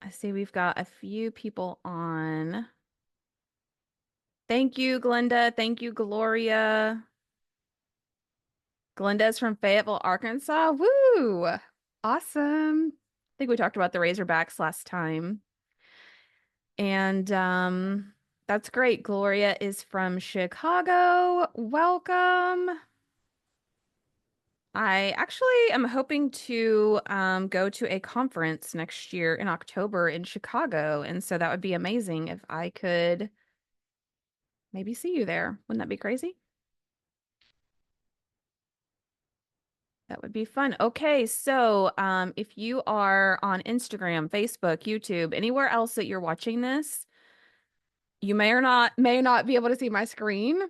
I see we've got a few people on. Thank you, Glenda. Thank you, Gloria. Glenda's from Fayetteville, Arkansas. Woo! Awesome. I think we talked about the Razorbacks last time. And that's great. Gloria is from Chicago. Welcome. I actually am hoping to go to a conference next year in October in Chicago. And so that would be amazing if I could maybe see you there. Wouldn't that be crazy? That would be fun. Okay, so if you are on Instagram, Facebook, YouTube, anywhere else that you're watching this, you may not be able to see my screen.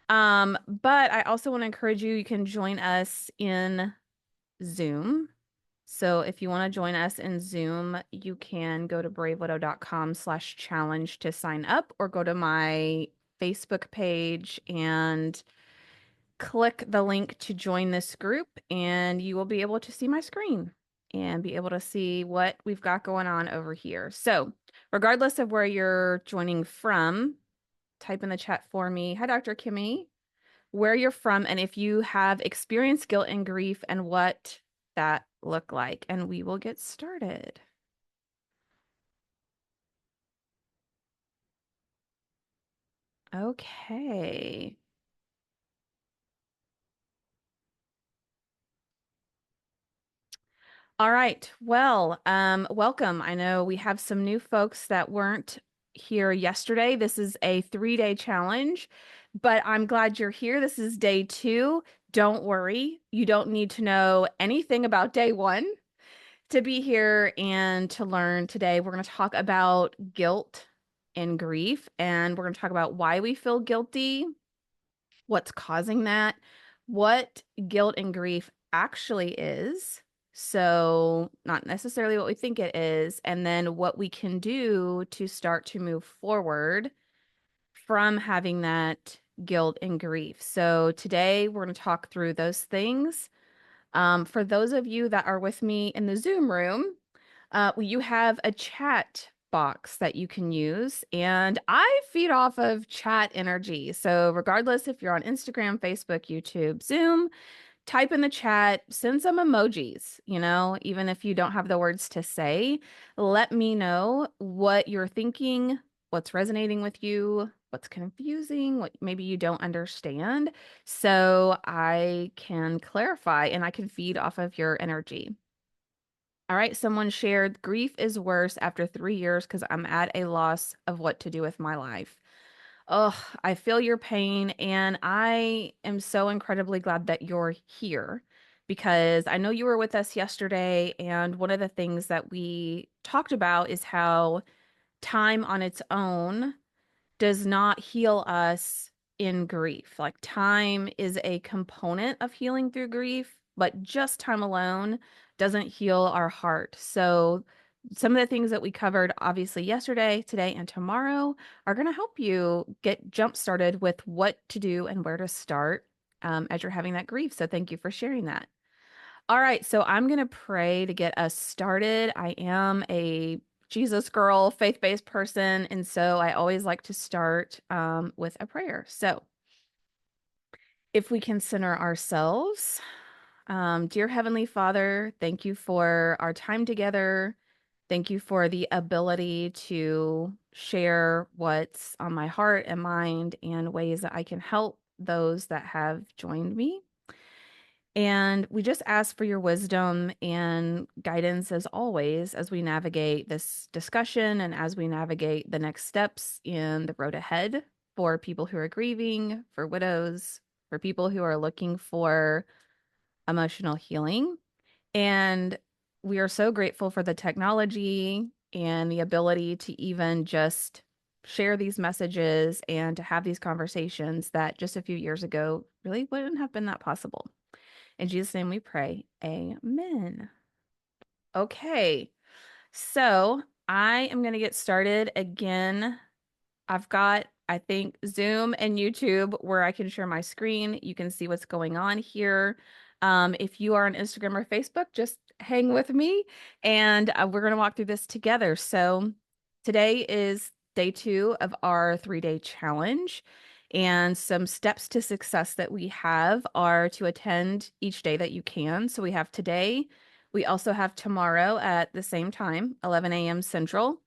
But I also want to encourage you, you can join us in Zoom. So if you want to join us in Zoom, you can go to bravewidow.com/challenge to sign up or go to my Facebook page and click the link to join this group, and you will be able to see my screen and be able to see what we've got going on over here. So, regardless of where you're joining from, type in the chat for me. Hi, Dr. Kimmy, where you're from, and if you have experienced guilt and grief and what that look like, and we will get started. Okay. All right. Well, welcome. I know we have some new folks that weren't here yesterday. This is a 3-day challenge, but I'm glad you're here. This is day 2. Don't worry. You don't need to know anything about day 1 to be here and to learn today. We're going to talk about guilt and grief, and we're going to talk about why we feel guilty, what's causing that, what guilt and grief actually is. So, not necessarily what we think it is, and then what we can do to start to move forward from having that guilt and grief. So, today we're going to talk through those things. For those of you that are with me in the Zoom room, you have a chat box that you can use, and I feed off of chat energy. So, regardless if you're on Instagram, Facebook, YouTube, Zoom, type in the chat, send some emojis, even if you don't have the words to say. Let me know what you're thinking, what's resonating with you, what's confusing, what maybe you don't understand, so I can clarify and I can feed off of your energy. All right, someone shared, grief is worse after 3 years because I'm at a loss of what to do with my life. Oh, I feel your pain, and I am so incredibly glad that you're here because I know you were with us yesterday, and one of the things that we talked about is how time on its own does not heal us in grief. Like, time is a component of healing through grief, but just time alone doesn't heal our heart. So, some of the things that we covered obviously yesterday, today, and tomorrow are going to help you get jump started with what to do and where to start as you're having that grief. So, thank you for sharing that. All right, so I'm going to pray to get us started. I am a Jesus girl, faith-based person, and so I always like to start with a prayer. So if we can center ourselves, dear Heavenly Father, thank you for our time together. Thank you for the ability to share what's on my heart and mind and ways that I can help those that have joined me. And we just ask for your wisdom and guidance as always as we navigate this discussion and as we navigate the next steps in the road ahead for people who are grieving, for widows, for people who are looking for emotional healing. And we are so grateful for the technology and the ability to even just share these messages and to have these conversations that just a few years ago really wouldn't have been that possible. In Jesus' name we pray. Amen. Okay, so I am going to get started again. I've got, I think, Zoom and YouTube where I can share my screen. You can see what's going on here. If you are on Instagram or Facebook, just hang with me and we're going to walk through this together. So today is day 2 of our 3-day challenge. And some steps to success that we have are to attend each day that you can. So we have today, we also have tomorrow at the same time, 11 a.m. Central.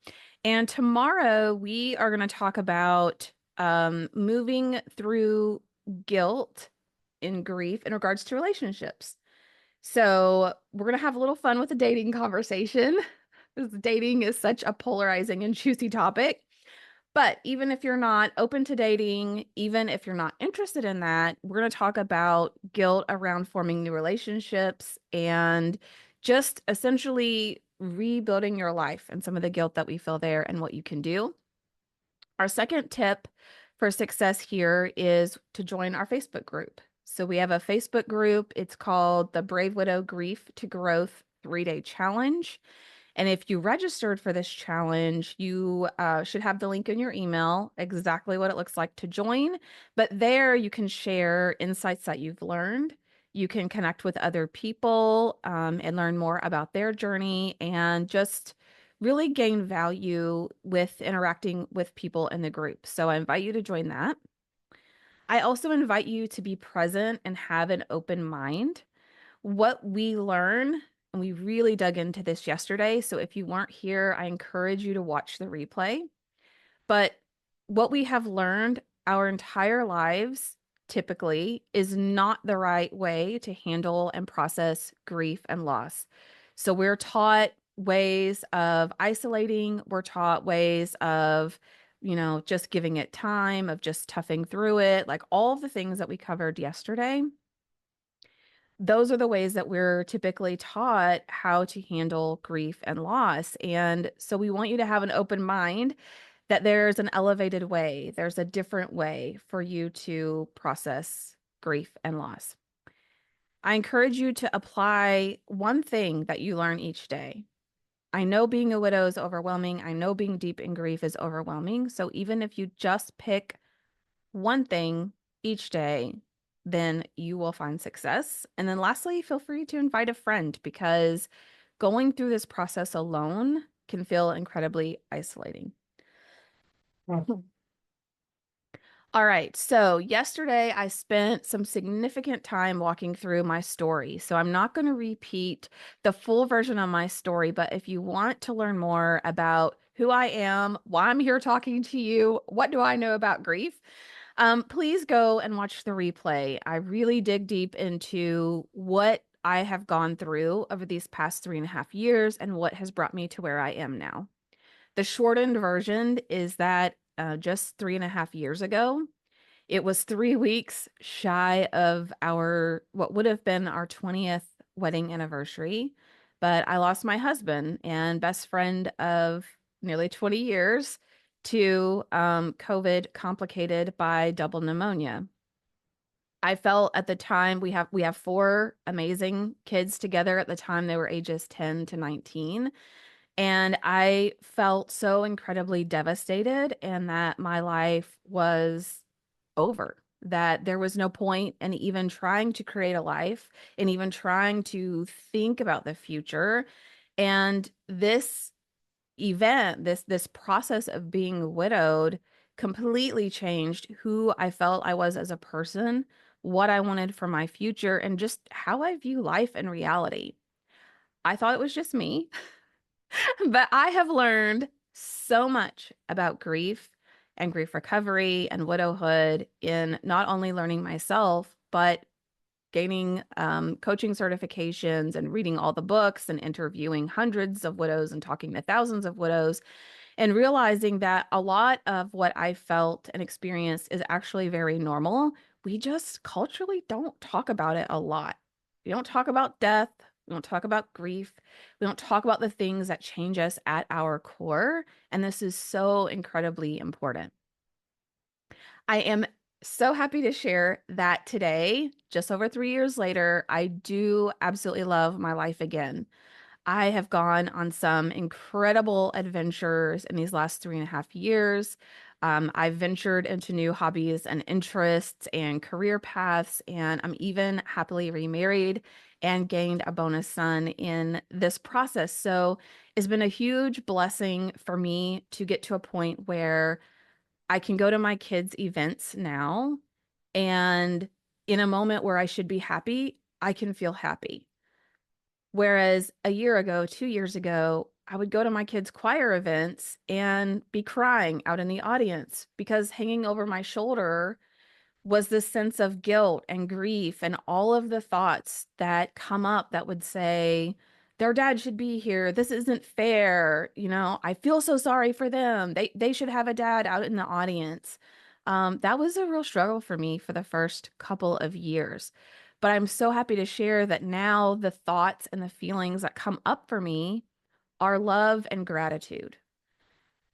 And tomorrow we are going to talk about moving through guilt and grief in regards to relationships. So we're going to have a little fun with the dating conversation, because dating is such a polarizing and juicy topic. But even if you're not open to dating, even if you're not interested in that, we're going to talk about guilt around forming new relationships and just essentially rebuilding your life and some of the guilt that we feel there and what you can do. Our second tip for success here is to join our Facebook group. So we have a Facebook group. It's called the Brave Widow Grief to Growth 3-Day Challenge. And if you registered for this challenge, you should have the link in your email, exactly what it looks like to join. But there you can share insights that you've learned. You can connect with other people and learn more about their journey and just really gain value with interacting with people in the group. So I invite you to join that. I also invite you to be present and have an open mind. What we learn, and we really dug into this yesterday, so if you weren't here, I encourage you to watch the replay. But what we have learned our entire lives typically is not the right way to handle and process grief and loss. So we're taught ways of isolating, we're taught ways of, just giving it time, of just toughing through it, like all of the things that we covered yesterday. Those are the ways that we're typically taught how to handle grief and loss. And so we want you to have an open mind that there's an elevated way, there's a different way for you to process grief and loss. I encourage you to apply one thing that you learn each day. I know being a widow is overwhelming. I know being deep in grief is overwhelming. So even if you just pick one thing each day, then you will find success. And then lastly, feel free to invite a friend, because going through this process alone can feel incredibly isolating. All right. So yesterday I spent some significant time walking through my story. So I'm not going to repeat the full version of my story, but if you want to learn more about who I am, why I'm here talking to you, what do I know about grief, please go and watch the replay. I really dig deep into what I have gone through over these past 3.5 years and what has brought me to where I am now. The shortened version is that just 3.5 years ago, it was 3 weeks shy of what would have been our 20th wedding anniversary, but I lost my husband and best friend of nearly 20 years to COVID complicated by double pneumonia. I felt at the time we have 4 amazing kids together. At the time they were ages 10 to 19. And I felt so incredibly devastated and that my life was over, that there was no point in even trying to create a life and even trying to think about the future. And this event, this process of being widowed completely changed who I felt I was as a person, what I wanted for my future, and just how I view life and reality. I thought it was just me. But I have learned so much about grief and grief recovery and widowhood in not only learning myself, but gaining coaching certifications and reading all the books and interviewing hundreds of widows and talking to thousands of widows, and realizing that a lot of what I felt and experienced is actually very normal. We just culturally don't talk about it a lot. We don't talk about death. We don't talk about grief. We don't talk about the things that change us at our core. And this is so incredibly important. I am so happy to share that today, just over 3 years later, I do absolutely love my life again. I have gone on some incredible adventures in these last 3.5 years. I've ventured into new hobbies and interests and career paths, and I'm even happily remarried and gained a bonus son in this process. So it's been a huge blessing for me to get to a point where I can go to my kids' events now, and in a moment where I should be happy, I can feel happy. Whereas a year ago, 2 years ago, I would go to my kids' choir events and be crying out in the audience because hanging over my shoulder was this sense of guilt and grief and all of the thoughts that come up that would say, their dad should be here. This isn't fair. I feel so sorry for them. They should have a dad out in the audience. That was a real struggle for me for the first couple of years. But I'm so happy to share that now the thoughts and the feelings that come up for me are love and gratitude,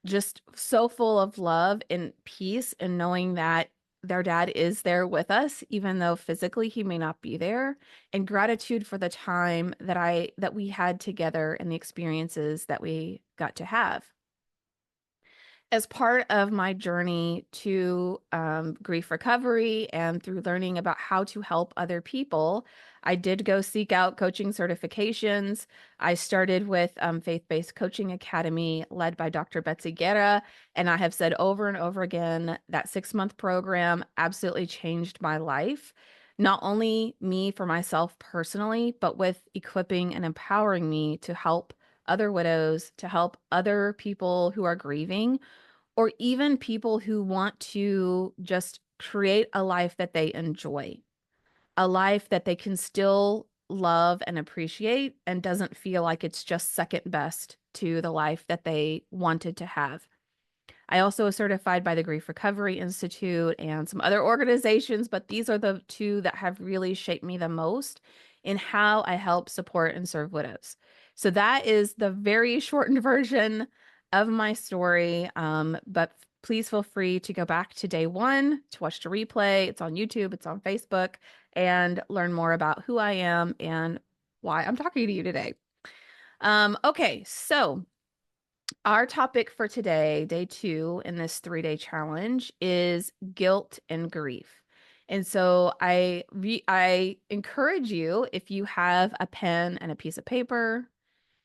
just so full of love and peace and knowing that their dad is there with us, even though physically he may not be there, and gratitude for the time that we had together and the experiences that we got to have. As part of my journey to grief recovery and through learning about how to help other people, I did go seek out coaching certifications. I started with Faith-Based Coaching Academy led by Dr. Betsy Guerra, and I have said over and over again that 6-month program absolutely changed my life. Not only me for myself personally, but with equipping and empowering me to help other widows, to help other people who are grieving, or even people who want to just create a life that they enjoy, a life that they can still love and appreciate and doesn't feel like it's just second best to the life that they wanted to have. I also was certified by the Grief Recovery Institute and some other organizations, but these are the two that have really shaped me the most in how I help support and serve widows. So that is the very shortened version of my story. But please feel free to go back to day one to watch the replay. It's on YouTube, it's on Facebook, and learn more about who I am and why I'm talking to you today. Okay, so our topic for today, day 2 in this 3-day challenge, is guilt and grief. And so I encourage you, if you have a pen and a piece of paper,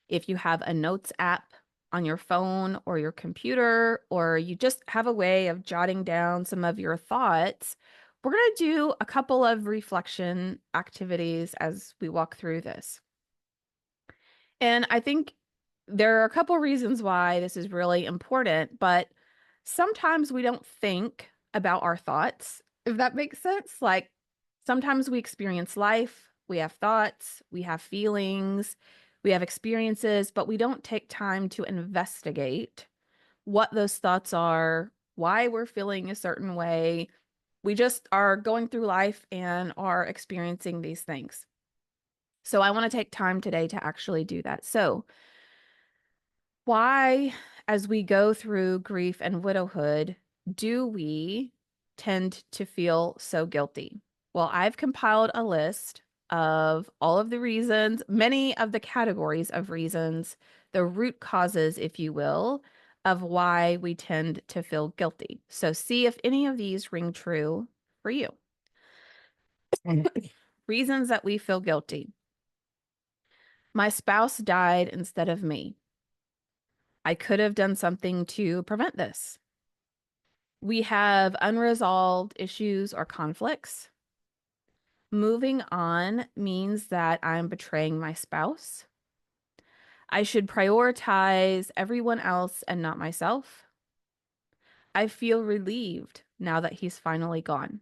if you have a notes app on your phone or your computer, or you just have a way of jotting down some of your thoughts, we're going to do a couple of reflection activities as we walk through this. And I think there are a couple reasons why this is really important, but sometimes we don't think about our thoughts, if that makes sense. Like sometimes we experience life, we have thoughts, we have feelings, we have experiences, but we don't take time to investigate what those thoughts are, why we're feeling a certain way. We just are going through life and are experiencing these things. So I want to take time today to actually do that. So why, as we go through grief and widowhood, do we tend to feel so guilty? Well, I've compiled a list of all of the reasons, many of the categories of reasons, the root causes, if you will, of why we tend to feel guilty. So see if any of these ring true for you. Reasons that we feel guilty. My spouse died instead of me. I could have done something to prevent this. We have unresolved issues or conflicts. Moving on means that I'm betraying my spouse. I should prioritize everyone else and not myself. I feel relieved now that he's finally gone.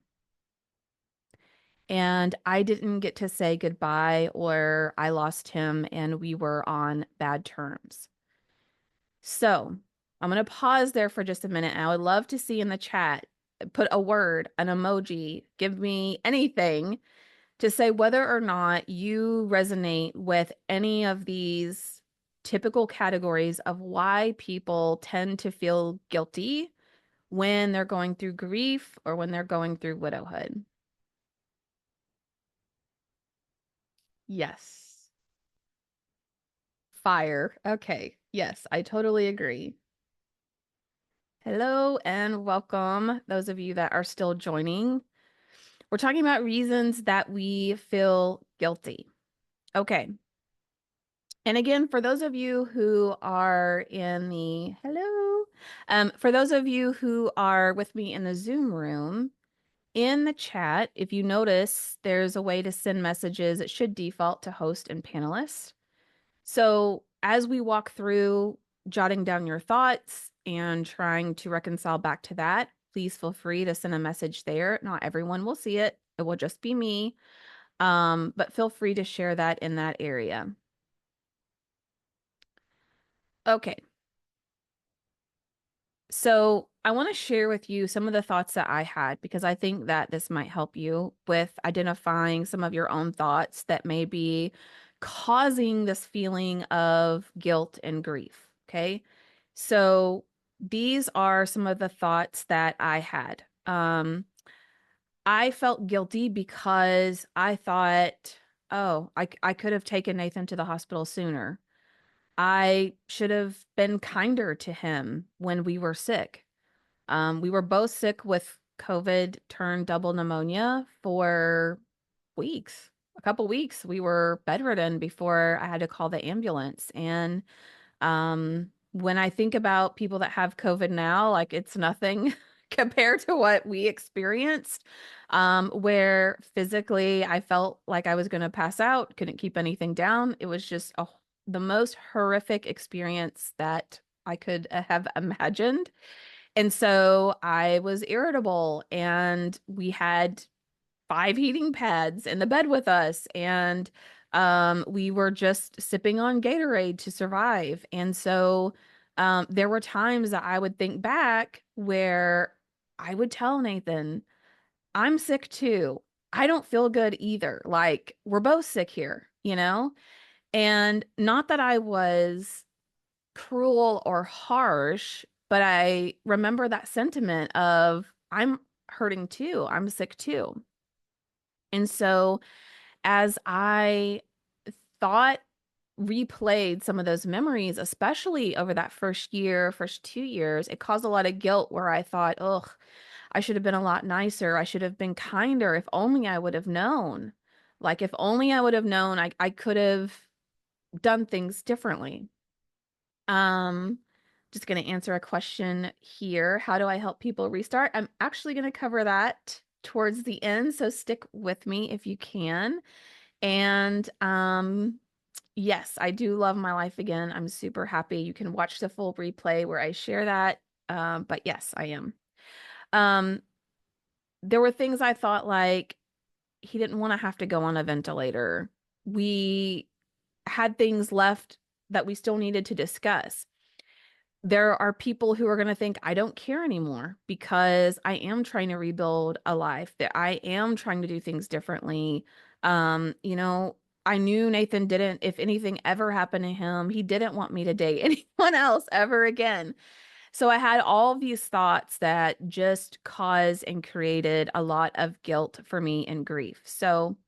And I didn't get to say goodbye, or I lost him and we were on bad terms. So I'm going to pause there for just a minute. And I would love to see in the chat, put a word, an emoji, give me anything to say whether or not you resonate with any of these typical categories of why people tend to feel guilty when they're going through grief or when they're going through widowhood. Yes. Fire. Okay. Yes, I totally agree. Hello and welcome, those of you that are still joining. We're talking about reasons that we feel guilty. Okay. And again, for those of you who are in the hello, for those of you who are with me in the Zoom room, in the chat, if you notice, there's a way to send messages. It should default to host and panelist. So as we walk through jotting down your thoughts and trying to reconcile back to that, please feel free to send a message there. Not everyone will see it. It will just be me. But feel free to share that in that area. Okay. So I want to share with you some of the thoughts that I had because I think that this might help you with identifying some of your own thoughts that may be causing this feeling of guilt and grief. Okay. So these are some of the thoughts that I had. I felt guilty because I thought, oh, I could have taken Nathan to the hospital sooner. I should have been kinder to him when we were sick. We were both sick with COVID turned double pneumonia for weeks, a couple weeks. We were bedridden before I had to call the ambulance. And when I think about people that have COVID now, like it's nothing compared to what we experienced, where physically I felt like I was going to pass out, couldn't keep anything down. It was just the most horrific experience that I could have imagined. And so I was irritable, and we had 5 heating pads in the bed with us, and we were just sipping on Gatorade to survive. And so there were times that I would think back where I would tell Nathan, I'm sick too. I don't feel good either. Like, we're both sick here, you know? And not that I was cruel or harsh, but I remember that sentiment of I'm hurting too. I'm sick too. And so as I thought, replayed some of those memories, especially over that first year, first 2 years, it caused a lot of guilt where I thought, ugh, I should have been a lot nicer. I should have been kinder. If only I would have known. Like, if only I would have known, I could have done things differently. Um, just going to answer a question here. How do I help people restart? I'm actually going to cover that towards the end, so stick with me if you can. And yes, I do love my life again. I'm super happy. You can watch the full replay where I share that. But yes, I am. Um, there were things I thought like he didn't want to have to go on a ventilator. We had things left that we still needed to discuss. There are people who are going to think I don't care anymore because I am trying to rebuild a life, that I am trying to do things differently. You know, I knew Nathan didn't, if anything ever happened to him, he didn't want me to date anyone else ever again. So I had all these thoughts that just caused and created a lot of guilt for me and grief. So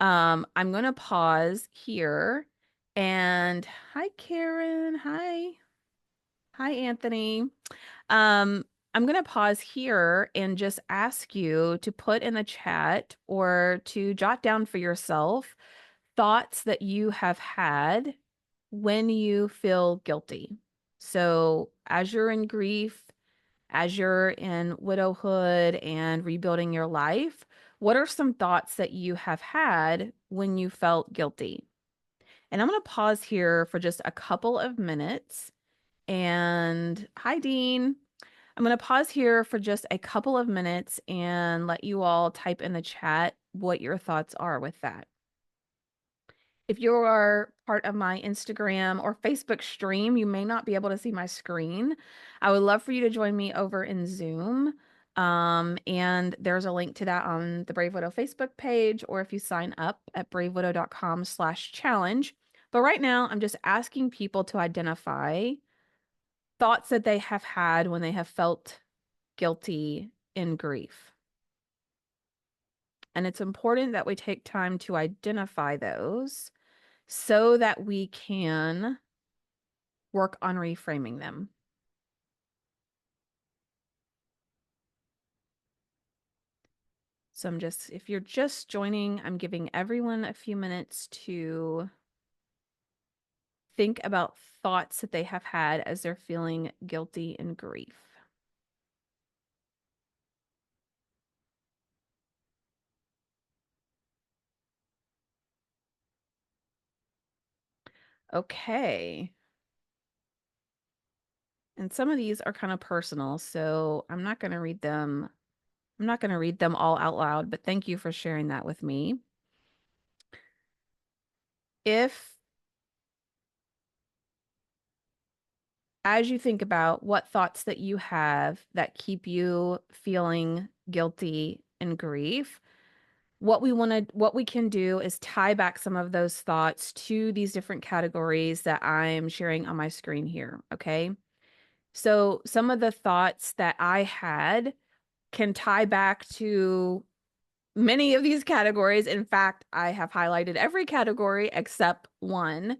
I'm going to pause here. And hi, Karen. Hi. Hi, Anthony. I'm going to pause here and just ask you to put in the chat or to jot down for yourself thoughts that you have had when you feel guilty. So, as you're in grief, as you're in widowhood and rebuilding your life, what are some thoughts that you have had when you felt guilty? And I'm going to pause here for just a couple of minutes. And hi, Dean. I'm going to pause here for just a couple of minutes and let you all type in the chat what your thoughts are with that. If you are part of my Instagram or Facebook stream, you may not be able to see my screen. I would love for you to join me over in Zoom. And there's a link to that on the Brave Widow Facebook page, or if you sign up at bravewidow.com/challenge. But right now, I'm just asking people to identify thoughts that they have had when they have felt guilty in grief. And it's important that we take time to identify those so that we can work on reframing them. So if you're just joining, I'm giving everyone a few minutes to think about thoughts that they have had as they're feeling guilty and grief. Okay. And some of these are kind of personal, so I'm not going to read them. I'm not going to read them all out loud, but thank you for sharing that with me. If, as you think about what thoughts that you have that keep you feeling guilty and grief, what we can do is tie back some of those thoughts to these different categories that I'm sharing on my screen here. Okay. So some of the thoughts that I had can tie back to many of these categories. In fact, I have highlighted every category except one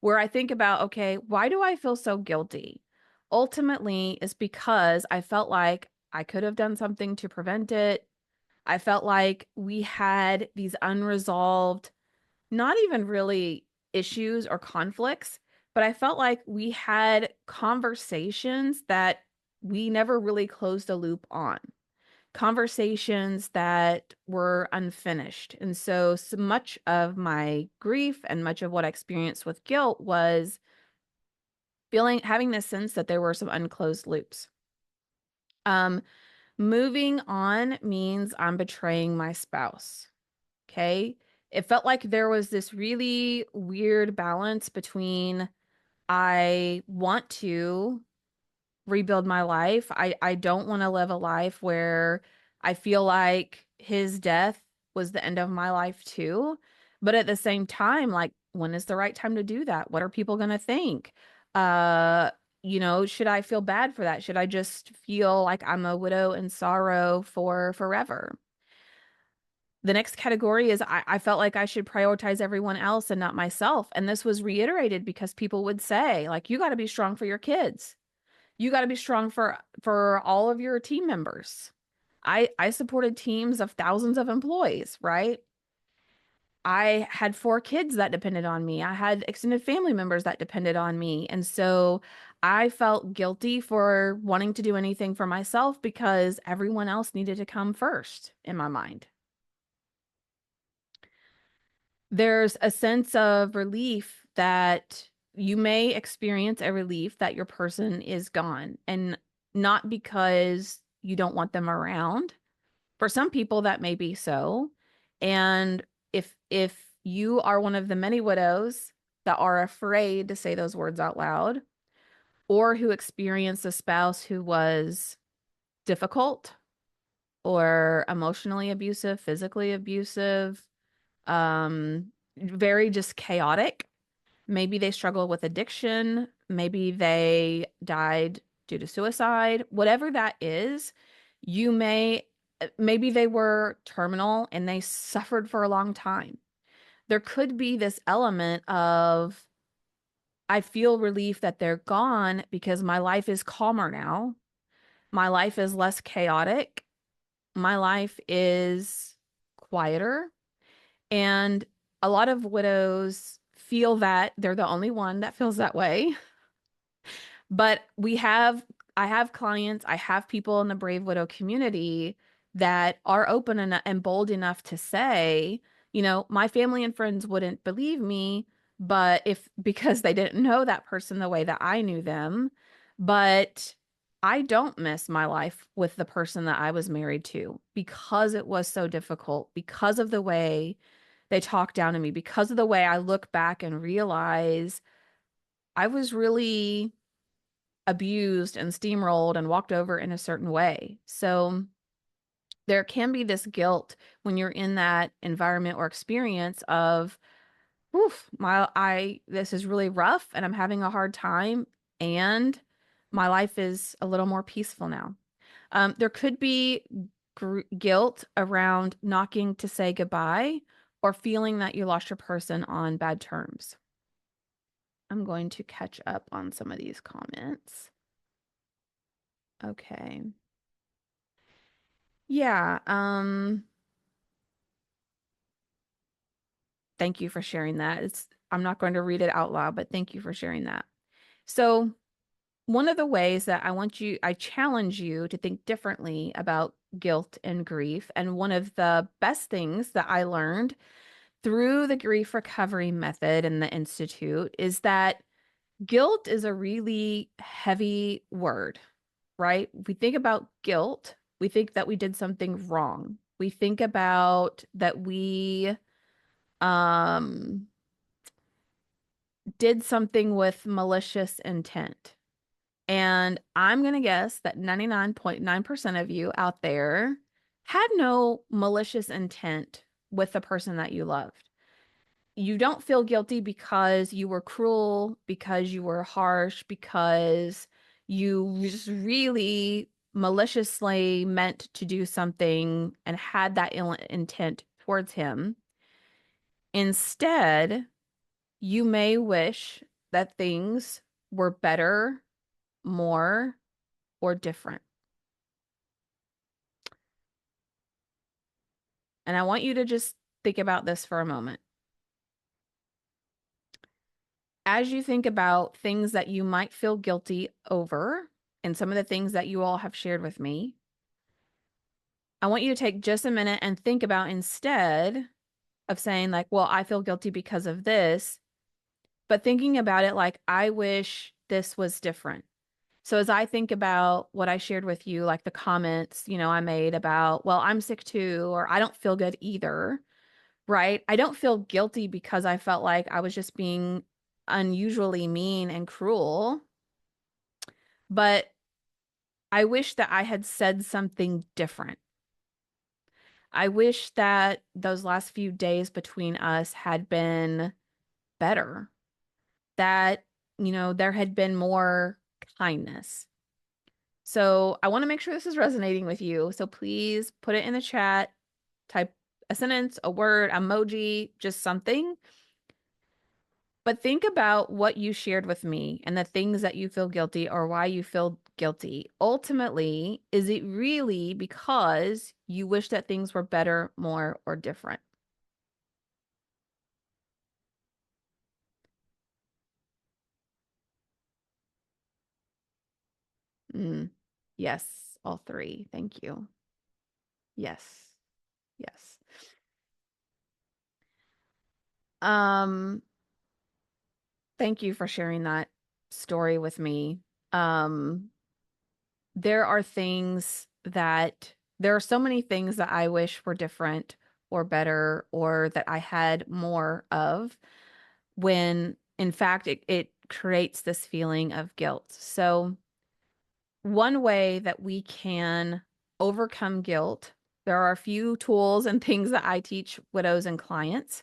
where I think about, okay, why do I feel so guilty? Ultimately, it's because I felt like I could have done something to prevent it. I felt like we had these unresolved, not even really issues or conflicts, but I felt like we had conversations that we never really closed a loop on, conversations that were unfinished. And so much of my grief and much of what I experienced with guilt was having this sense that there were some unclosed loops. Um, Moving on means I'm betraying my spouse. Okay. It felt like there was this really weird balance between I want to rebuild my life. I don't want to live a life where I feel like his death was the end of my life too. But at the same time, like, when is the right time to do that? What are people going to think? Uh, should I feel bad for that? Should I just feel like I'm a widow in sorrow for forever? The next category is I felt like I should prioritize everyone else and not myself. And this was reiterated because people would say, like, you got to be strong for your kids. You got to be strong for all of your team members. I supported teams of thousands of employees, right? I had four kids that depended on me. I had extended family members that depended on me. And so I felt guilty for wanting to do anything for myself because everyone else needed to come first in my mind. There's a sense of relief that you may experience a relief that your person is gone, and not because you don't want them around. For some people, that may be so. And if you are one of the many widows that are afraid to say those words out loud, or who experienced a spouse who was difficult or emotionally abusive, physically abusive, very just chaotic. Maybe they struggle with addiction. Maybe they died due to suicide. Whatever that is, you maybe they were terminal and they suffered for a long time. There could be this element of, I feel relief that they're gone because my life is calmer now. My life is less chaotic. My life is quieter. And a lot of widows feel that they're the only one that feels that way. But I have clients, I have people in the Brave Widow community that are open and bold enough to say, my family and friends wouldn't believe me, but because they didn't know that person the way that I knew them, but I don't miss my life with the person that I was married to because it was so difficult, because of the way they talk down to me, because of the way I look back and realize I was really abused and steamrolled and walked over in a certain way. So there can be this guilt when you're in that environment or experience of, oof, this is really rough and I'm having a hard time, and my life is a little more peaceful now. There could be guilt around knocking to say goodbye or feeling that you lost your person on bad terms. I'm going to catch up on some of these comments. Okay. Yeah, Thank you for sharing that. I'm not going to read it out loud, but thank you for sharing that. So, one of the ways that I challenge you to think differently about guilt and grief. And one of the best things that I learned through the grief recovery method and the Institute is that guilt is a really heavy word, right? We think about guilt, we think that we did something wrong. We think about that we um did something with malicious intent. And I'm going to guess that 99.9% of you out there had no malicious intent with the person that you loved. You don't feel guilty because you were cruel, because you were harsh, because you just really maliciously meant to do something and had that ill intent towards him. Instead, you may wish that things were better, more, or different. And I want you to just think about this for a moment. As you think about things that you might feel guilty over, and some of the things that you all have shared with me, I want you to take just a minute and think about, instead of saying, like, well, I feel guilty because of this, but thinking about it like, I wish this was different. So as I think about what I shared with you, like the comments, I made about, well, I'm sick too, or I don't feel good either, right? I don't feel guilty because I felt like I was just being unusually mean and cruel, but I wish that I had said something different. I wish that those last few days between us had been better, that, there had been more kindness. So I want to make sure this is resonating with you. So please put it in the chat, type a sentence, a word, emoji, just something. But think about what you shared with me and the things that you feel guilty or why you feel guilty. Ultimately, is it really because you wish that things were better, more, or different? Mm. Yes, all three. Thank you. Yes. Yes. Um, thank you for sharing that story with me. Um, there are things that there are so many things that I wish were different or better or that I had more of, when in fact it creates this feeling of guilt. So one way that we can overcome guilt, there are a few tools and things that I teach widows and clients.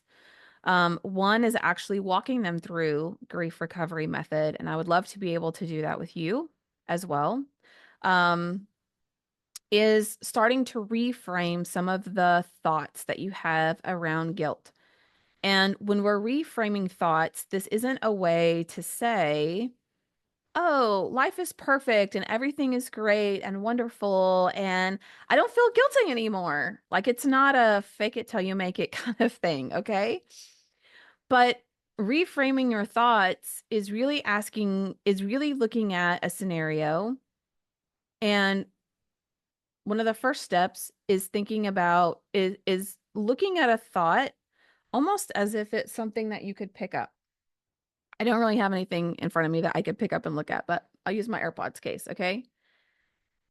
One is actually walking them through grief recovery method, and I would love to be able to do that with you as well. Um, is starting to reframe some of the thoughts that you have around guilt. And when we're reframing thoughts, this isn't a way to say, oh, life is perfect and everything is great and wonderful and I don't feel guilty anymore. Like, it's not a fake it till you make it kind of thing, okay? But reframing your thoughts is really looking at a scenario. And one of the first steps is thinking about is looking at a thought almost as if it's something that you could pick up. I don't really have anything in front of me that I could pick up and look at, but I'll use my AirPods case, okay?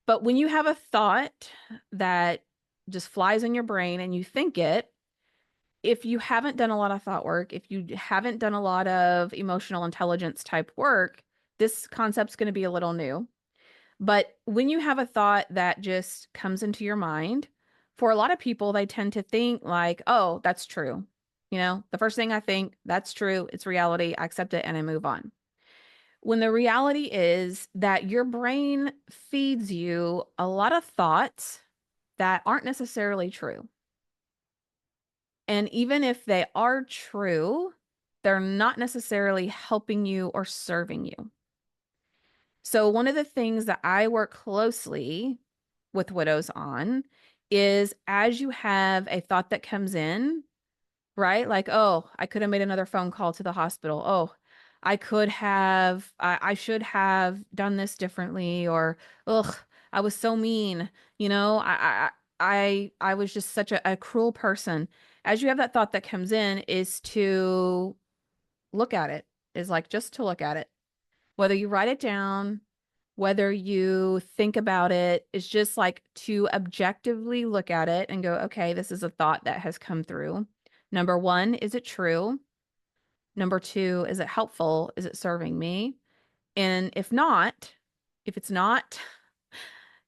But when you have a thought that just flies in your brain and you think it, if you haven't done a lot of thought work, if you haven't done a lot of emotional intelligence type work, this concept's going to be a little new. But when you have a thought that just comes into your mind, for a lot of people, they tend to think like, oh, that's true. The first thing I think, that's true. It's reality. I accept it and I move on. When the reality is that your brain feeds you a lot of thoughts that aren't necessarily true. And even if they are true, they're not necessarily helping you or serving you. So, one of the things that I work closely with widows on is, as you have a thought that comes in, right? Like, oh, I could have made another phone call to the hospital. Oh, I should have done this differently, or, ugh, I was so mean. You know, I was just such a cruel person. As you have that thought that comes in, is to look at it, is like just to look at it. Whether you write it down, whether you think about it, is just like to objectively look at it and go, okay, this is a thought that has come through. Number one, is it true? Number two, is it helpful? Is it serving me? And if it's not,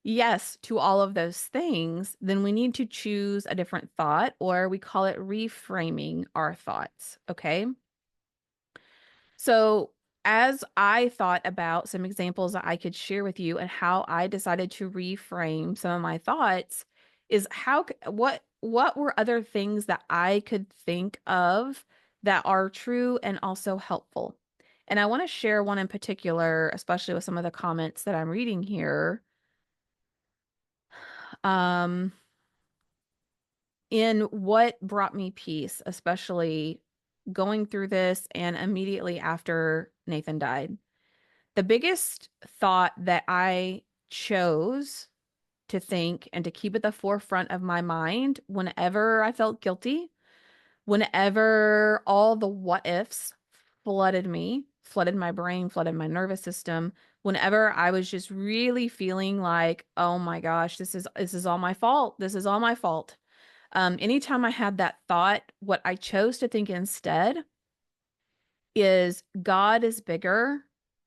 yes to all of those things, then we need to choose a different thought, or we call it reframing our thoughts. Okay. So, as I thought about some examples that I could share with you and how I decided to reframe some of my thoughts is what were other things that I could think of that are true and also helpful. And I want to share one in particular, especially with some of the comments that I'm reading here. Um, in what brought me peace, especially going through this and immediately after Nathan died. The biggest thought that I chose to think and to keep at the forefront of my mind whenever I felt guilty, whenever all the what ifs flooded me, flooded my brain, flooded my nervous system, whenever I was just really feeling like, oh my gosh, this is all my fault. This is all my fault. Anytime I had that thought, what I chose to think instead is God is bigger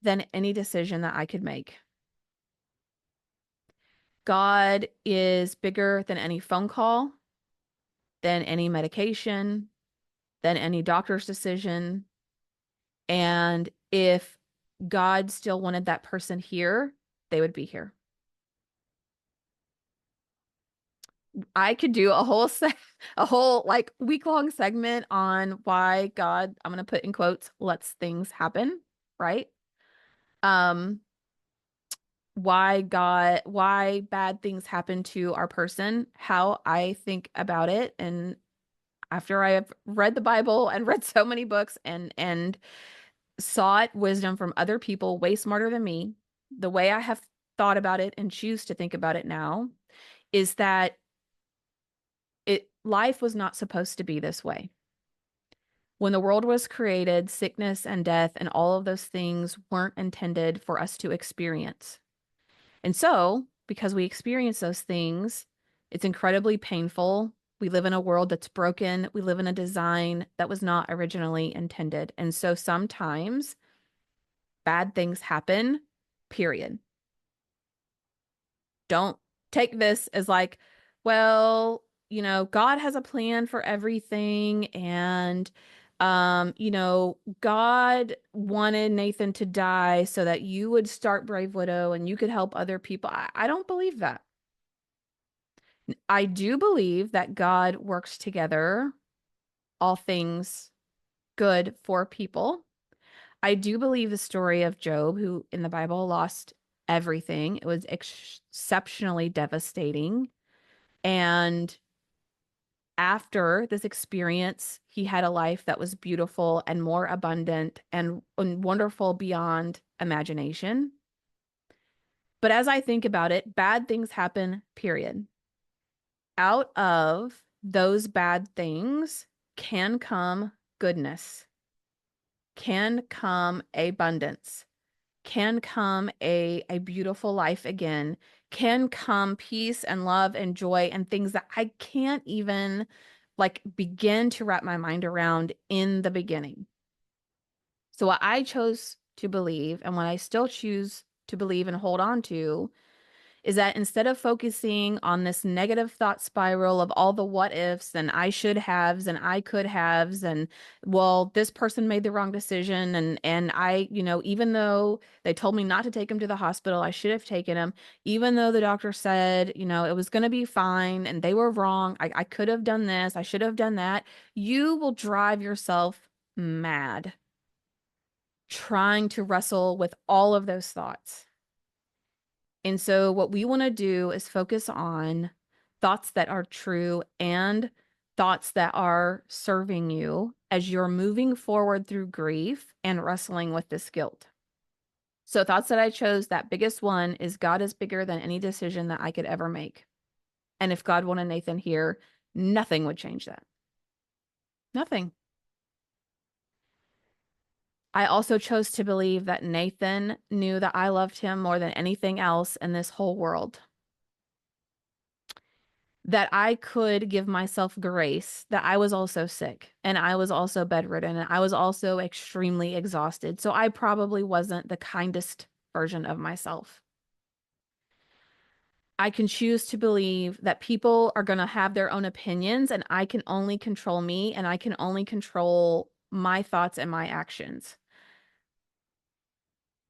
than any decision that I could make. God is bigger than any phone call, than any medication, than any doctor's decision. And if God still wanted that person here, they would be here. I could do a whole like week-long segment on why God, I'm going to put in quotes, lets things happen, right? Um, why bad things happen to our person, how I think about it, and after I have read the Bible and read so many books and sought wisdom from other people way smarter than me, the way I have thought about it and choose to think about it now is that life was not supposed to be this way. When the world was created, sickness and death and all of those things weren't intended for us to experience. And so, because we experience those things, it's incredibly painful. We live in a world that's broken. We live in a design that was not originally intended. And so sometimes bad things happen, period. Don't take this as like, well, God has a plan for everything. And, God wanted Nathan to die so that you would start Brave Widow and you could help other people. I don't believe that. I do believe that God works together all things good for people. I do believe the story of Job, who in the Bible lost everything. It was exceptionally devastating. And after this experience, he had a life that was beautiful and more abundant and wonderful beyond imagination. But as I think about it, bad things happen, period. Out of those bad things can come goodness, can come abundance, can come a beautiful life again, can come peace and love and joy and things that I can't even like begin to wrap my mind around in the beginning. So what I chose to believe and what I still choose to believe and hold on to is that instead of focusing on this negative thought spiral of all the what ifs and I should haves and I could haves and well, this person made the wrong decision and I, even though they told me not to take him to the hospital, I should have taken him, even though the doctor said, it was going to be fine and they were wrong. I could have done this, I should have done that. You will drive yourself mad trying to wrestle with all of those thoughts. And so, what we want to do is focus on thoughts that are true and thoughts that are serving you as you're moving forward through grief and wrestling with this guilt. So, thoughts that I chose, that biggest one is God is bigger than any decision that I could ever make. And if God wanted Nathan here, nothing would change that. Nothing. I also chose to believe that Nathan knew that I loved him more than anything else in this whole world. That I could give myself grace, that I was also sick and I was also bedridden and I was also extremely exhausted. So I probably wasn't the kindest version of myself. I can choose to believe that people are going to have their own opinions and I can only control me and I can only control my thoughts and my actions.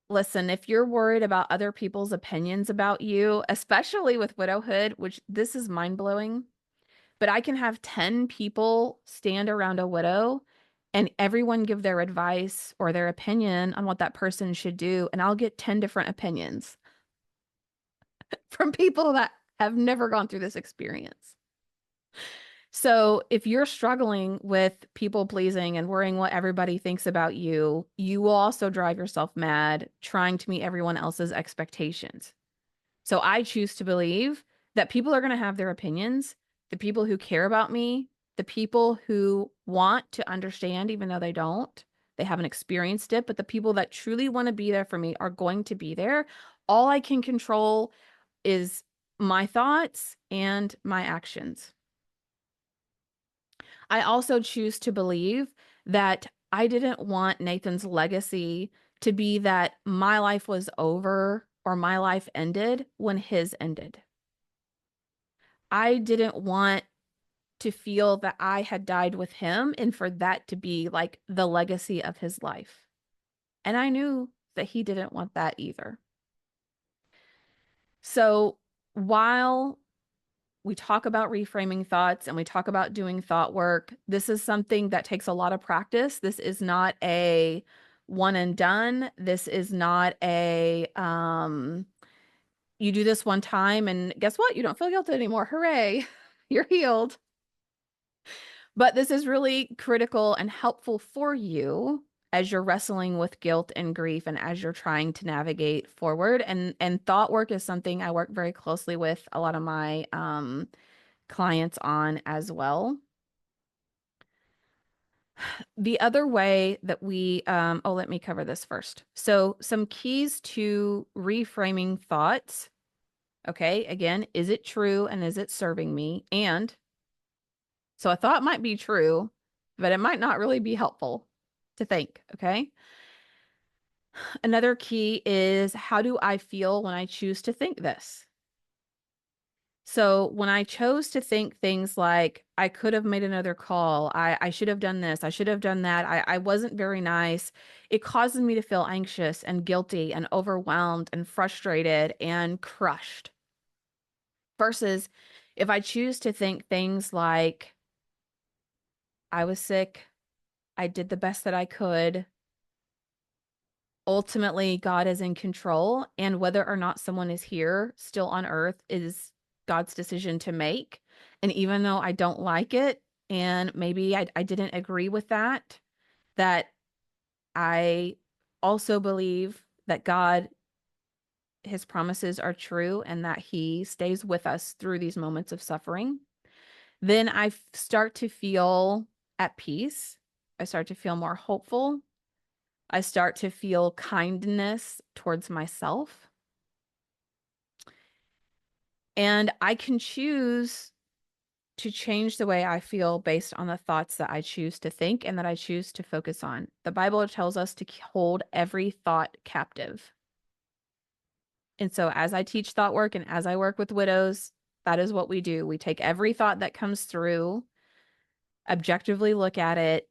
Listen, if you're worried about other people's opinions about you, especially with widowhood, which this is mind-blowing, but I can have 10 people stand around a widow and everyone give their advice or their opinion on what that person should do, and I'll get 10 different opinions from people that have never gone through this experience. So if you're struggling with people pleasing and worrying what everybody thinks about you, you will also drive yourself mad trying to meet everyone else's expectations. So I choose to believe that people are going to have their opinions, the people who care about me, the people who want to understand, even though they don't, they haven't experienced it, but the people that truly want to be there for me are going to be there. All I can control is my thoughts and my actions. I also choose to believe that I didn't want Nathan's legacy to be that my life was over or my life ended when his ended. I didn't want to feel that I had died with him and for that to be like the legacy of his life. And I knew that he didn't want that either. So while we talk about reframing thoughts and we talk about doing thought work, this is something that takes a lot of practice. This is not a one and done. This is not a you do this one time and guess what? You don't feel guilty anymore. Hooray. You're healed. But this is really critical and helpful for you as you're wrestling with guilt and grief and as you're trying to navigate forward. And thought work is something I work very closely with a lot of my clients on as well. The other way that we let me cover this first. So some keys to reframing thoughts. Okay, again, is it true and is it serving me? And so a thought might be true, but it might not really be helpful to think, okay? Another key is how do I feel when I choose to think this? So when I chose to think things like, I could have made another call, I should have done this, I should have done that, I wasn't very nice, it causes me to feel anxious and guilty and overwhelmed and frustrated and crushed. Versus if I choose to think things like, I was sick, I did the best that I could, ultimately God is in control, and whether or not someone is here still on earth is God's decision to make. And even though I don't like it, and maybe I didn't agree with that, that I also believe that God, his promises are true and that he stays with us through these moments of suffering, then I start to feel at peace. I start to feel more hopeful. I start to feel kindness towards myself. And I can choose to change the way I feel based on the thoughts that I choose to think and that I choose to focus on. The Bible tells us to hold every thought captive. And so as I teach thought work and as I work with widows, that is what we do. We take every thought that comes through, objectively look at it,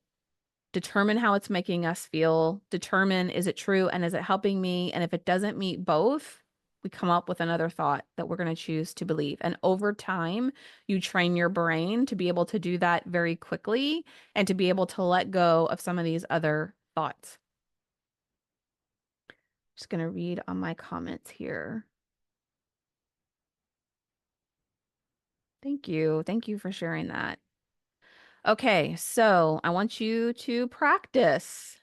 determine how it's making us feel, determine is it true and is it helping me? And if it doesn't meet both, we come up with another thought that we're going to choose to believe. And over time, you train your brain to be able to do that very quickly and to be able to let go of some of these other thoughts. Just going to read on my comments here. Thank you. Thank you for sharing that. Okay, so I want you to practice.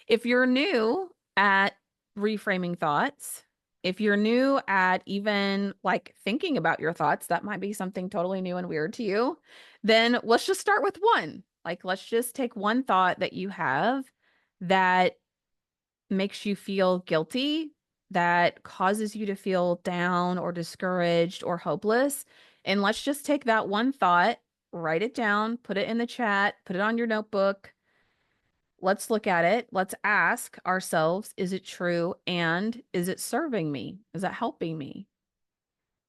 If you're new at reframing thoughts, if you're new at even like thinking about your thoughts, that might be something totally new and weird to you, then let's just start with one. Like, let's just take one thought that you have that makes you feel guilty, that causes you to feel down or discouraged or hopeless. And let's just take that one thought, write it down, put it in the chat, put it on your notebook. Let's look at it. Let's ask ourselves, is it true? And is it serving me? Is that helping me?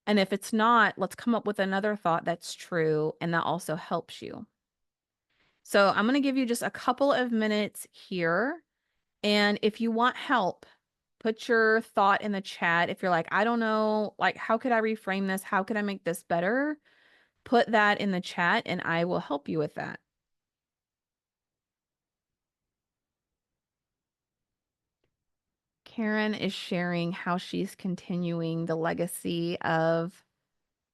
And if it's not, let's come up with another thought that's true and that also helps you. So I'm going to give you just a couple of minutes here. And if you want help, put your thought in the chat. If you're like, I don't know, like, how could I reframe this? How could I make this better? Put that in the chat and I will help you with that. Karen is sharing how she's continuing the legacy of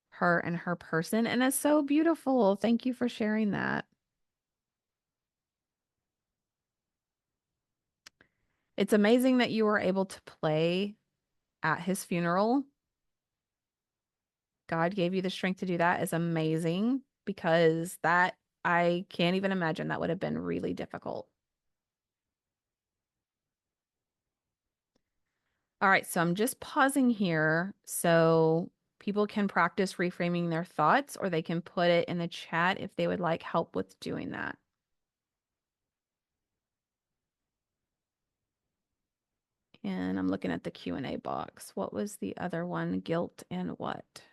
her and her person, and it's so beautiful. Thank you for sharing that. It's amazing that you were able to play at his funeral. God gave you the strength to do that is amazing because that I can't even imagine that would have been really difficult. All right, so I'm just pausing here so people can practice reframing their thoughts, or they can put it in the chat if they would like help with doing that. And I'm looking at the Q&A box. What was the other one? Guilt and what?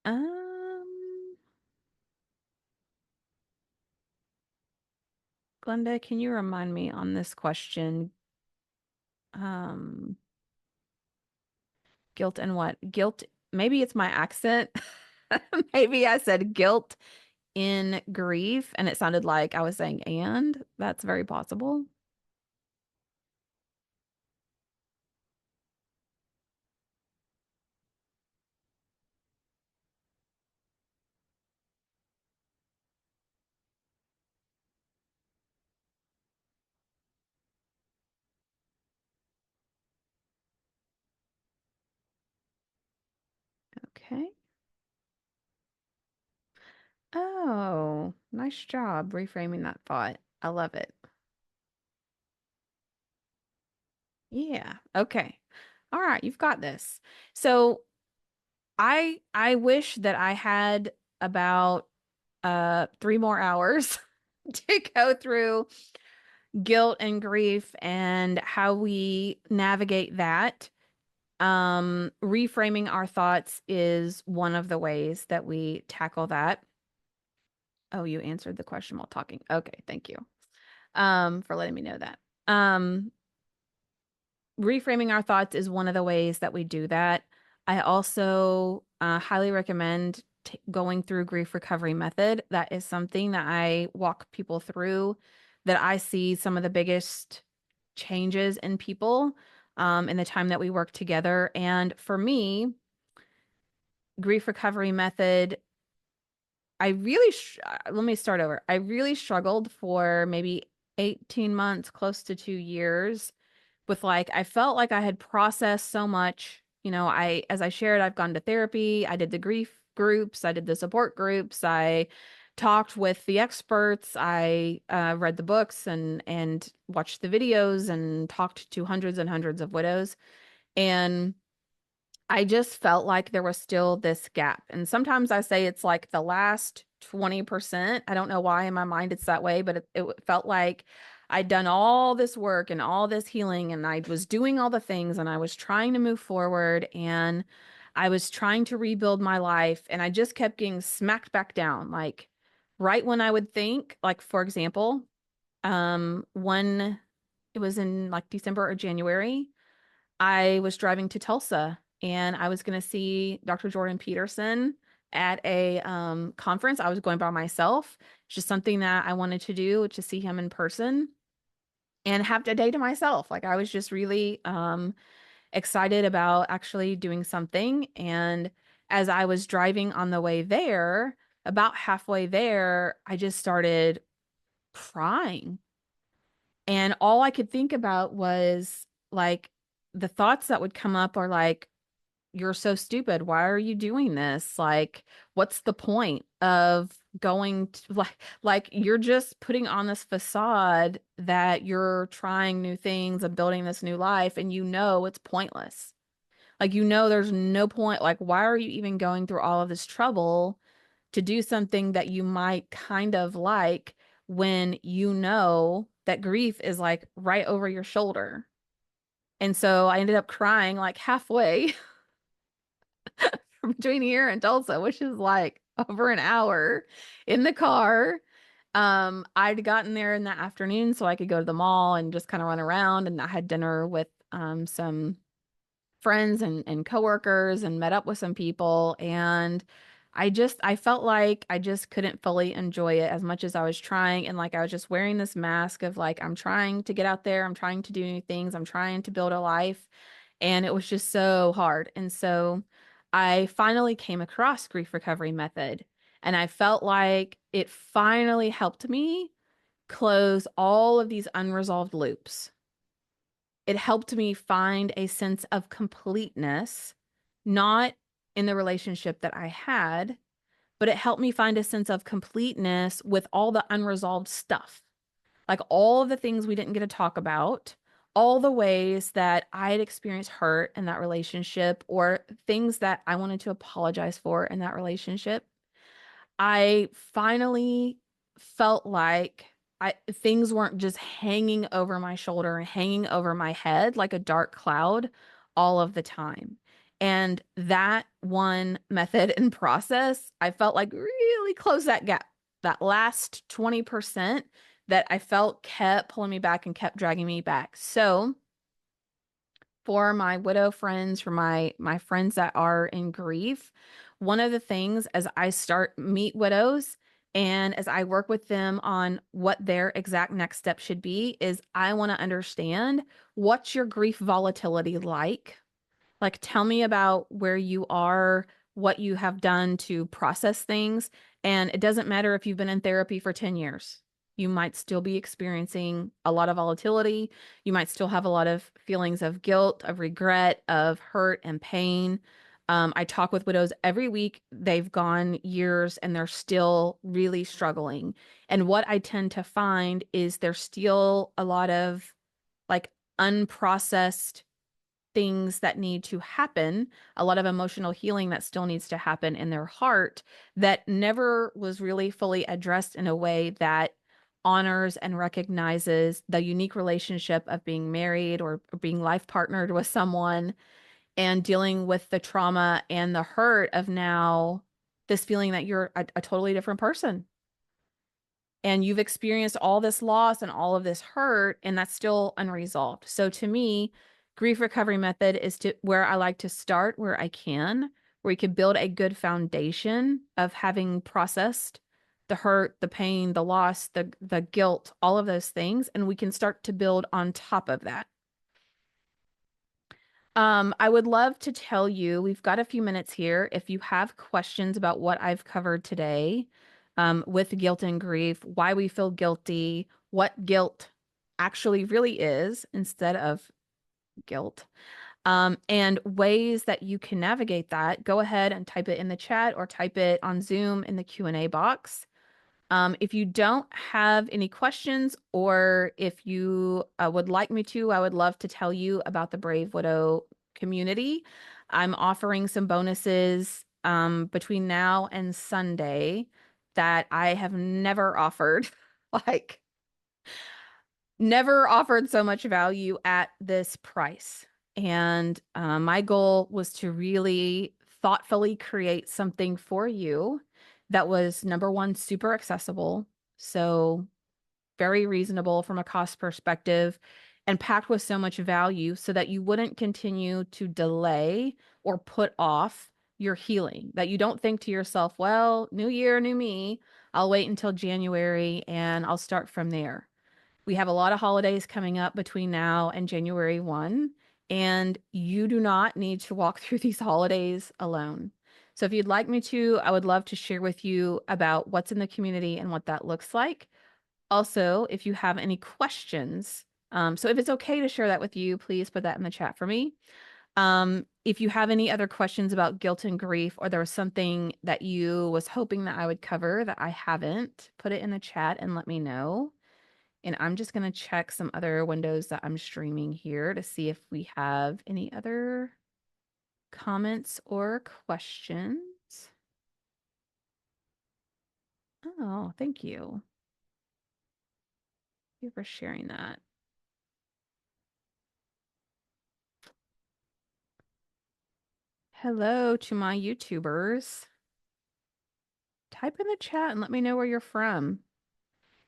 Um, Glenda, can you remind me on this question? Um, Guilt and what? Guilt, maybe it's my accent. Maybe I said guilt in grief and it sounded like I was saying and. That's very possible. Okay. Oh, nice job reframing that thought. I love it. Yeah. Okay. All right, you've got this. So I wish that I had about 3 more hours to go through guilt and grief and how we navigate that. Reframing our thoughts is one of the ways that we tackle that. Oh, you answered the question while talking. Okay, thank you. For letting me know that. Um, Reframing our thoughts is one of the ways that we do that. I also highly recommend going through grief recovery method. That is something that I walk people through, that I see some of the biggest changes in people in the time that we work together. And for me, grief recovery method, let me start over. I really struggled for maybe 18 months, close to 2 years with like, I felt like I had processed so much. As I shared, I've gone to therapy, I did the grief groups, I did the support groups, I talked with the experts, I read the books and watched the videos and talked to hundreds and hundreds of widows. And I just felt like there was still this gap. And sometimes I say it's like the last 20%. I don't know why in my mind it's that way, but it felt like I'd done all this work and all this healing and I was doing all the things and I was trying to move forward and I was trying to rebuild my life and I just kept getting smacked back down. Like right when I would think, like for example, when it was in like December or January, I was driving to Tulsa and I was going to see Dr. Jordan Peterson at a conference. I was going by myself. It's just something that I wanted to do, to see him in person and have a day to myself. Like I was just really excited about actually doing something. And as I was driving on the way there, about halfway there, I just started crying. And all I could think about was like the thoughts that would come up are like, you're so stupid. Why are you doing this? Like, what's the point of going to, like you're just putting on this facade that you're trying new things and building this new life, and you know it's pointless. Like, you know, there's no point. Like, why are you even going through all of this trouble to do something that you might kind of like when you know that grief is like right over your shoulder? And so I ended up crying like halfway between here and Tulsa, which is like over an hour in the car. I'd gotten there in the afternoon so I could go to the mall and just kind of run around. And I had dinner with some friends and coworkers and met up with some people. And I felt like I just couldn't fully enjoy it as much as I was trying. And like I was just wearing this mask of like, I'm trying to get out there, I'm trying to do new things, I'm trying to build a life. And it was just so hard. And so I finally came across Grief Recovery Method. And I felt like it finally helped me close all of these unresolved loops. It helped me find a sense of completeness, not in the relationship that I had, but it helped me find a sense of completeness with all the unresolved stuff, like all of the things we didn't get to talk about, all the ways that I had experienced hurt in that relationship, or things that I wanted to apologize for in that relationship. I finally felt like things weren't just hanging over my shoulder and hanging over my head like a dark cloud all of the time. And that one method and process, I felt like really closed that gap. That last 20% that I felt kept pulling me back and kept dragging me back. So for my widow friends, for my friends that are in grief, one of the things as I start meet widows and as I work with them on what their exact next step should be is I want to understand, what's your grief volatility like? Like, tell me about where you are, what you have done to process things. And it doesn't matter if you've been in therapy for 10 years. You might still be experiencing a lot of volatility. You might still have a lot of feelings of guilt, of regret, of hurt and pain. I talk with widows every week. They've gone years and they're still really struggling. And what I tend to find is there's still a lot of like unprocessed things that need to happen, a lot of emotional healing that still needs to happen in their heart that never was really fully addressed in a way that honors and recognizes the unique relationship of being married or being life partnered with someone and dealing with the trauma and the hurt of now this feeling that you're a totally different person and you've experienced all this loss and all of this hurt, and that's still unresolved. So to me, grief recovery method is to where I like to start where I can, where you can build a good foundation of having processed the hurt, the pain, the loss, the guilt, all of those things, and we can start to build on top of that. I would love to tell you, we've got a few minutes here. If you have questions about what I've covered today, with guilt and grief, why we feel guilty, what guilt actually really is instead of guilt, and ways that you can navigate that, go ahead and type it in the chat or type it on Zoom in the Q&A box. If you don't have any questions, or if you would like me to, I would love to tell you about the Brave Widow community. I'm offering some bonuses between now and Sunday that I have never offered, like never offered so much value at this price. And my goal was to really thoughtfully create something for you that was, number one, super accessible. So very reasonable from a cost perspective and packed with so much value so that you wouldn't continue to delay or put off your healing, that you don't think to yourself, well, new year, new me, I'll wait until January and I'll start from there. We have a lot of holidays coming up between now and January 1, and you do not need to walk through these holidays alone. So if you'd like me to, I would love to share with you about what's in the community and what that looks like. Also, if you have any questions, so if it's okay to share that with you, please put that in the chat for me. If you have any other questions about guilt and grief, or there was something that you was hoping that I would cover that I haven't, put it in the chat and let me know. And I'm just going to check some other windows that I'm streaming here to see if we have any other comments or questions. Oh, thank you. Thank you for sharing that. Hello to my YouTubers. Type in the chat and let me know where you're from.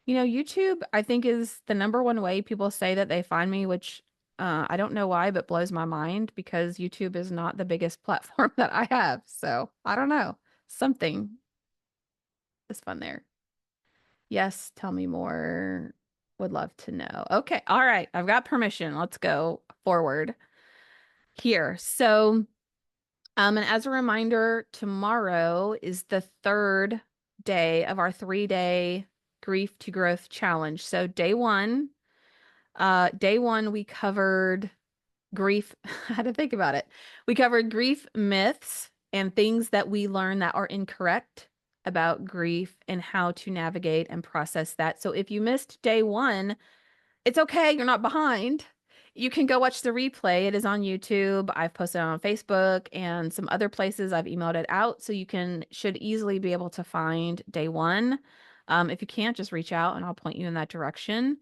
You know, YouTube, I think, is the number one way people say that they find me, which I don't know why, but blows my mind because YouTube is not the biggest platform that I have. So I don't know. Something is fun there. Yes, tell me more. Would love to know. Okay. All right. I've got permission. Let's go forward here. So, and as a reminder, tomorrow is the third day of our 3-day Grief to Growth challenge. So day one, we covered grief. I had to think about it. We covered grief myths and things that we learn that are incorrect about grief and how to navigate and process that. So if you missed day one, it's okay. You're not behind. You can go watch the replay. It is on YouTube. I've posted it on Facebook and some other places. I've emailed it out. So you should easily be able to find day one. If you can't, just reach out and I'll point you in that direction.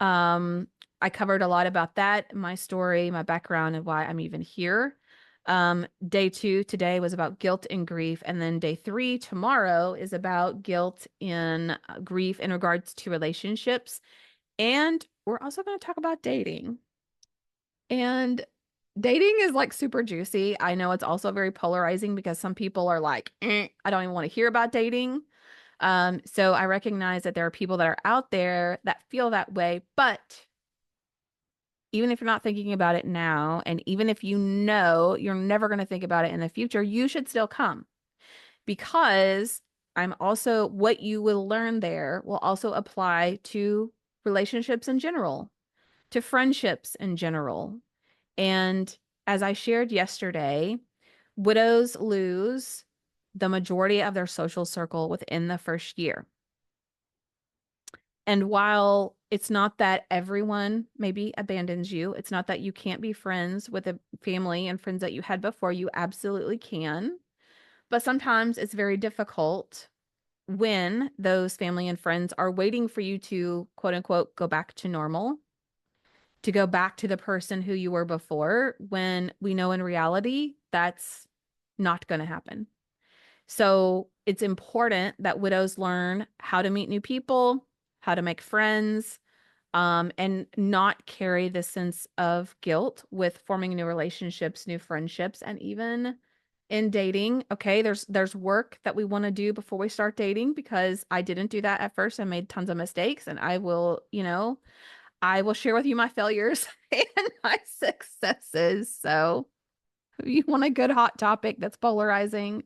I covered a lot about that, my story, my background, and why I'm even here. Day two today was about guilt and grief. And then day three tomorrow is about guilt and grief in regards to relationships. And we're also going to talk about dating. And dating is like super juicy. I know it's also very polarizing because some people are like, I don't even want to hear about dating. So I recognize that there are people that are out there that feel that way, but even if you're not thinking about it now, and even if you know you're never going to think about it in the future, you should still come because what you will learn there will also apply to relationships in general, to friendships in general. And as I shared yesterday, widows lose the majority of their social circle within the first year. And while it's not that everyone maybe abandons you, it's not that you can't be friends with a family and friends that you had before, you absolutely can. But sometimes it's very difficult when those family and friends are waiting for you to, quote unquote, go back to normal, to go back to the person who you were before, when we know in reality that's not going to happen. So it's important that widows learn how to meet new people, how to make friends, and not carry the sense of guilt with forming new relationships, new friendships, and even in dating. Okay, there's work that we want to do before we start dating because I didn't do that at first. I made tons of mistakes, and I will share with you my failures and my successes. So if you want a good hot topic that's polarizing,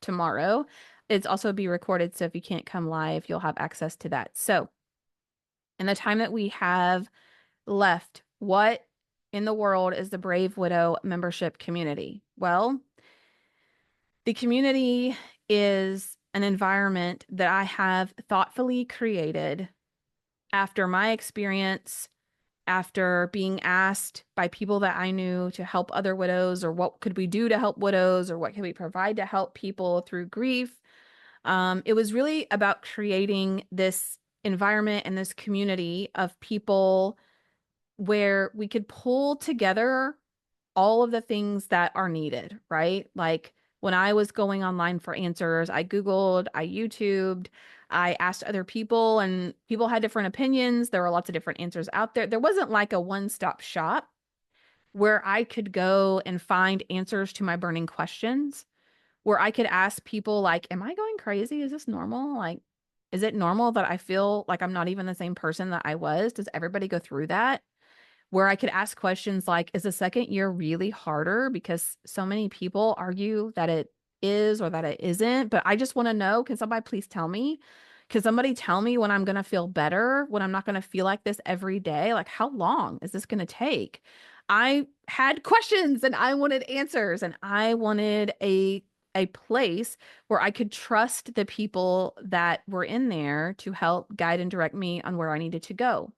tomorrow. It's also be recorded, so if you can't come live, you'll have access to that. So in the time that we have left, what in the world is the Brave Widow membership community? Well, the community is an environment that I have thoughtfully created after my experience, after being asked by people that I knew to help other widows, or what could we do to help widows, or what can we provide to help people through grief. It was really about creating this environment and this community of people where we could pull together all of the things that are needed, right? Like when I was going online for answers, I Googled, I YouTubed, I asked other people, and people had different opinions. There were lots of different answers out there. There wasn't like a one-stop shop where I could go and find answers to my burning questions, where I could ask people like, am I going crazy? Is this normal? Like, is it normal that I feel like I'm not even the same person that I was? Does everybody go through that? Where I could ask questions like, is the second year really harder? Because so many people argue that is or that it isn't, but I just want to know, can somebody please tell me? Can somebody tell me when I'm going to feel better, when I'm not going to feel like this every day? Like, how long is this going to take? I had questions and I wanted answers and I wanted a place where I could trust the people that were in there to help guide and direct me on where I needed to go.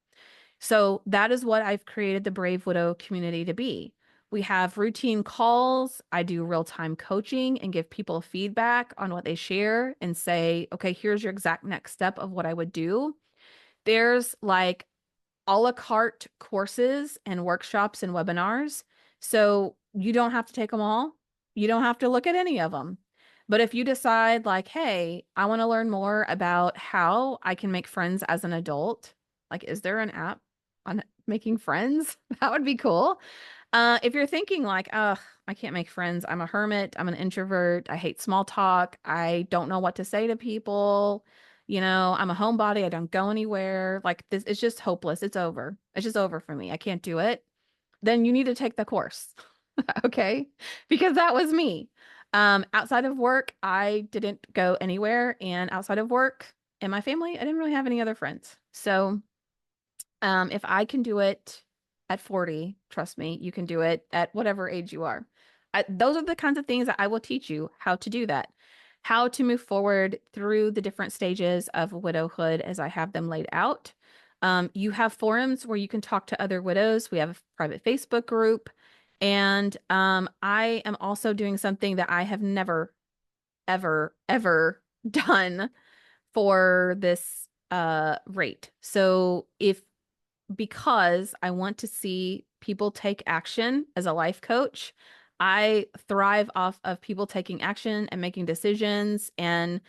So that is what I've created the Brave Widow community to be. We have routine calls. I do real-time coaching and give people feedback on what they share and say, okay, here's your exact next step of what I would do. There's like a la carte courses and workshops and webinars. So you don't have to take them all. You don't have to look at any of them. But if you decide like, hey, I want to learn more about how I can make friends as an adult, like, is there an app on making friends? That would be cool. If you're thinking like, ugh, I can't make friends. I'm a hermit. I'm an introvert. I hate small talk. I don't know what to say to people. I'm a homebody. I don't go anywhere. Like this, it's just hopeless. It's over. It's just over for me. I can't do it. Then you need to take the course. Okay? Because that was me. Outside of work, I didn't go anywhere. And outside of work and my family, I didn't really have any other friends. So if I can do it at 40, trust me, you can do it at whatever age you are. Those are the kinds of things that I will teach you how to do that, how to move forward through the different stages of widowhood as I have them laid out. You have forums where you can talk to other widows. We have a private Facebook group. And I am also doing something that I have never, ever, ever done for this rate. So because I want to see people take action as a life coach. I thrive off of people taking action and making decisions and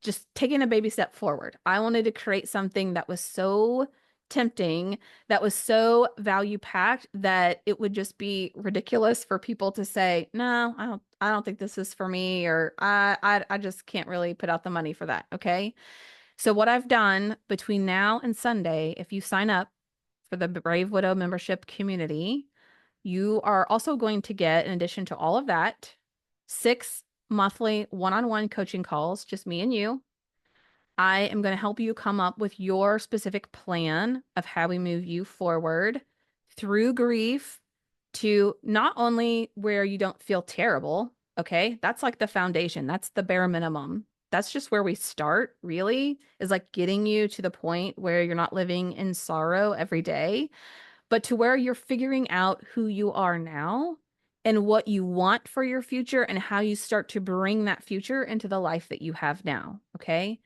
just taking a baby step forward. I wanted to create something that was so tempting, that was so value packed that it would just be ridiculous for people to say, "No, I don't think this is for me," or I just can't really put out the money for that." Okay. So what I've done between now and Sunday, if you sign up for the Brave Widow membership community, you are also going to get, in addition to all of that, 6 monthly one-on-one coaching calls, just me and you. I am going to help you come up with your specific plan of how we move you forward through grief to not only where you don't feel terrible, okay? That's like the foundation. That's the bare minimum. That's just where we start, really, is like getting you to the point where you're not living in sorrow every day, but to where you're figuring out who you are now and what you want for your future and how you start to bring that future into the life that you have now, okay?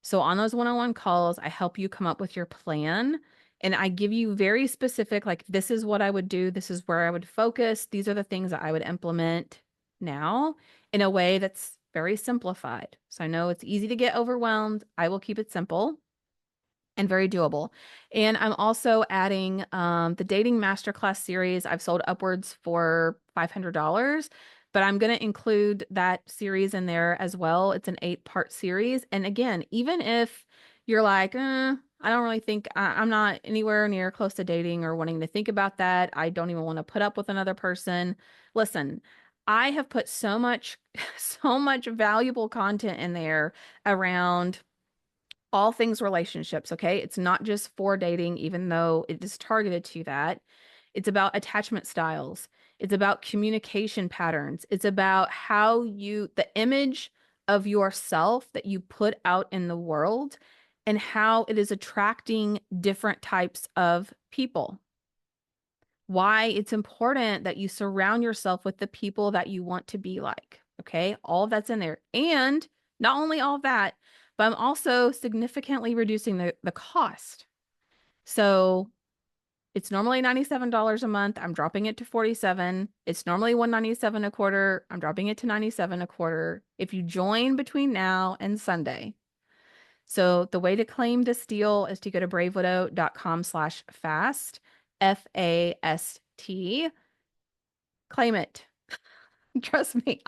So on those one-on-one calls, I help you come up with your plan and I give you very specific, like, this is what I would do. This is where I would focus. These are the things that I would implement now in a way that's very simplified. So I know it's easy to get overwhelmed. I will keep it simple and very doable. And I'm also adding the dating masterclass series. I've sold upwards for $500, but I'm going to include that series in there as well. It's an 8-part series. And again, even if you're like, I don't really think I'm not anywhere near close to dating or wanting to think about that. I don't even want to put up with another person. Listen, I have put so much, so much valuable content in there around all things relationships, okay? It's not just for dating, even though it is targeted to that. It's about attachment styles. It's about communication patterns. It's about the image of yourself that you put out in the world and how it is attracting different types of people. Why it's important that you surround yourself with the people that you want to be like, okay? All of that's in there. And not only all of that, but I'm also significantly reducing the cost. So it's normally $97 a month. I'm dropping it to 47. It's normally 197 a quarter. I'm dropping it to 97 a quarter if you join between now and Sunday. So the way to claim this deal is to go to bravewidow.com/fast, FAST. Claim it. Trust me,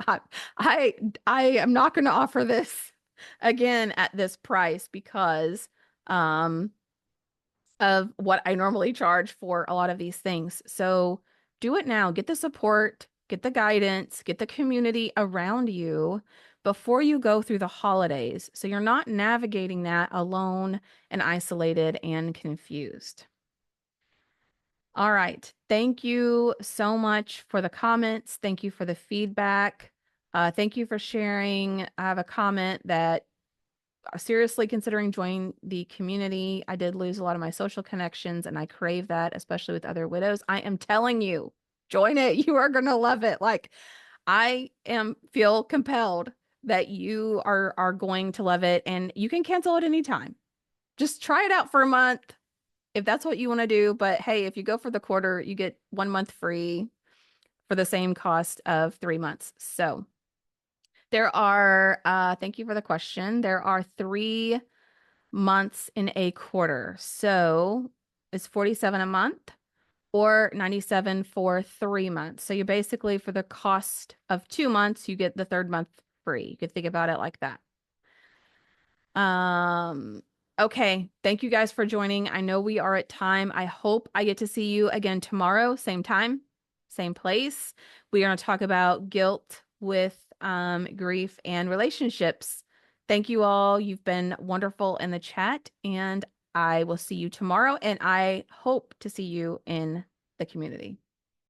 I am not going to offer this again at this price because um of what I normally charge for a lot of these things. So do it now. Get the support. get the guidance, get the community around you before you go through the holidays. So you're not navigating that alone and isolated and confused. All right. Thank you so much for the comments. Thank you for the feedback. Thank you for sharing. I have a comment that seriously considering joining the community. I did lose a lot of my social connections and I crave that, especially with other widows. I am telling you, join it. You are going to love it. Like feel compelled that you are going to love it, and you can cancel at any time. Just try it out for a month if that's what you want to do. But hey, if you go for the quarter, you get 1 month free for the same cost of 3 months. So thank you for the question. There are 3 months in a quarter. So it's 47 a month or 97 for 3 months. So you basically, for the cost of 2 months, you get the third month free. You could think about it like that. Okay. Thank you guys for joining. I know we are at time. I hope I get to see you again tomorrow, same time, same place. We are going to talk about guilt with grief and relationships. Thank you all. You've been wonderful in the chat, and I will see you tomorrow, and I hope to see you in the community.